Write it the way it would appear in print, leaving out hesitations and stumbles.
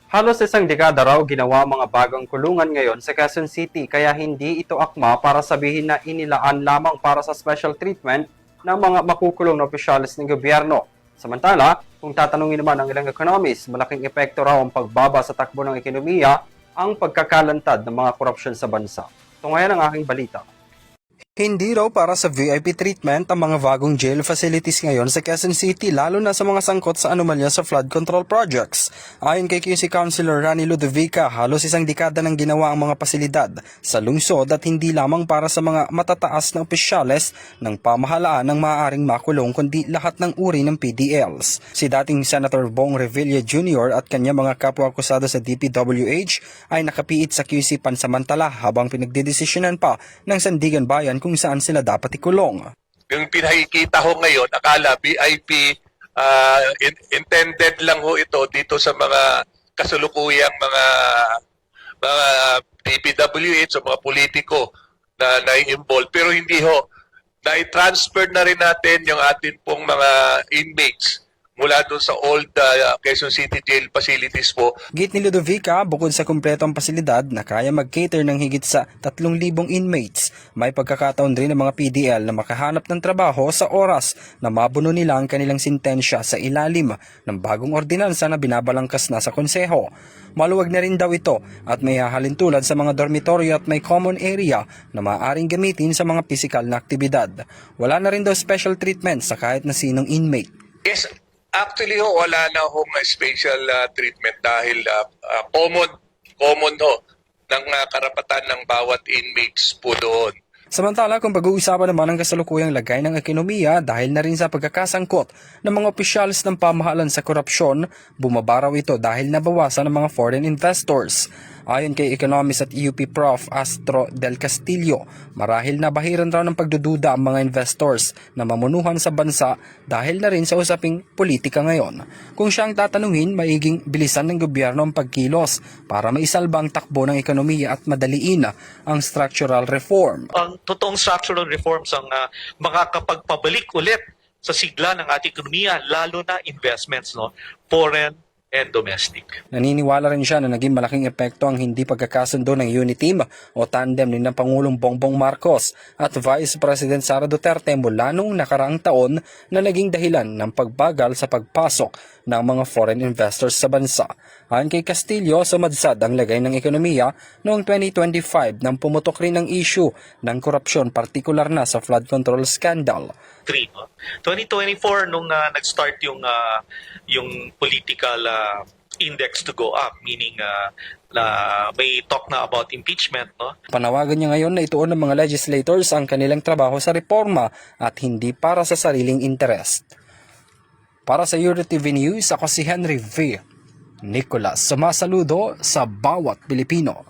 Halos isang dekada raw ginawa mga bagong kulungan ngayon sa Quezon City kaya hindi ito akma para sabihin na inilaan lamang para sa special treatment ng mga makukulong na opisyalis ng gobyerno. Samantala, kung tatanungin naman ng ilang economists, malaking epekto raw ang pagbaba sa takbo ng ekonomiya ang pagkakalantad ng mga korupsyon sa bansa. Ito ngayon ang aking balita. Hindi raw para sa VIP treatment ang mga bagong jail facilities ngayon sa Quezon City lalo na sa mga sangkot sa anomalya sa flood control projects. Ayon kay QC Councilor Rani Ludovica, halos isang dekada nang ginawa ang mga pasilidad sa lungsod at hindi lamang para sa mga matataas na opisyales ng pamahalaan ng maaaring makulong kundi lahat ng uri ng PDLs. Si dating Senator Bong Revilla Jr. at kanya mga kapwa-akusado sa DPWH ay nakapiit sa QC pansamantala habang pinagdedesisyonan pa ng Sandigan Bayan kung saan sila dapat ikulong. Yung pinakikita ho ngayon, akala VIP intended lang ho ito dito sa mga kasulukuyang mga DPWH o mga politiko na nai-involve. Pero hindi ho. Na-transfer na rin natin yung atin pong mga inmates mula doon sa old Quezon City Jail facilities po. Git ni Ludovica, bukod sa kumpletong pasilidad na kaya mag-cater ng higit sa 3,000 inmates, may pagkakataon rin ng mga PDL na makahanap ng trabaho sa oras na mabuno nila ang kanilang sintensya sa ilalim ng bagong ordinansa na binabalangkas na sa konseho. Maluwag na rin daw ito at may hahalintulad sa mga dormitoryo at may common area na maaaring gamitin sa mga pisikal na aktibidad. Wala na rin daw special treatment sa kahit na sinong inmate. Yes, actually ho, wala na hong special treatment dahil common ho ng karapatan ng bawat inmates po doon. Samantala, kung pag-uusapan naman ang kasalukuyang lagay ng ekonomiya dahil na rin sa pagkakasangkot ng mga opisyalis ng pamahalan sa korupsyon, bumaba raw ito dahil nabawasan ng mga foreign investors. Ayon kay economist at UP Prof. Astro Del Castillo, marahil nabahiran raw ng pagdududa ang mga investors na mamunuhan sa bansa dahil na rin sa usaping politika ngayon. Kung siyang tatanungin, maiging bilisan ng gobyerno ang pagkilos para maisalba ang takbo ng ekonomiya at madaliin ang structural reform. Ang totoong structural reforms ang makakapagpabalik ulit sa sigla ng ating ekonomiya, lalo na investments, no, foreign and domestic. Naniniwala rin siya na naging malaking epekto ang hindi pagkakasundo ng Uniteam o tandem ni ng Pangulong Bongbong Marcos at Vice President Sara Duterte mula noong nakaraang taon na naging dahilan ng pagbagal sa pagpasok ng mga foreign investors sa bansa. Ayon kay Castillo, sumadsad ang lagay ng ekonomiya noong 2025 nang pumutok rin ang issue ng korupsyon, partikular na sa flood control scandal. 2024 nung nag-start yung political index to go up, meaning na may talk na about impeachment, no? Panawagan niya ngayon na ituon ng mga legislators ang kanilang trabaho sa reforma at hindi para sa sariling interest. Para sa EuroTV News, ako si Henry V. Nicolas, sumasaludo sa bawat Pilipino.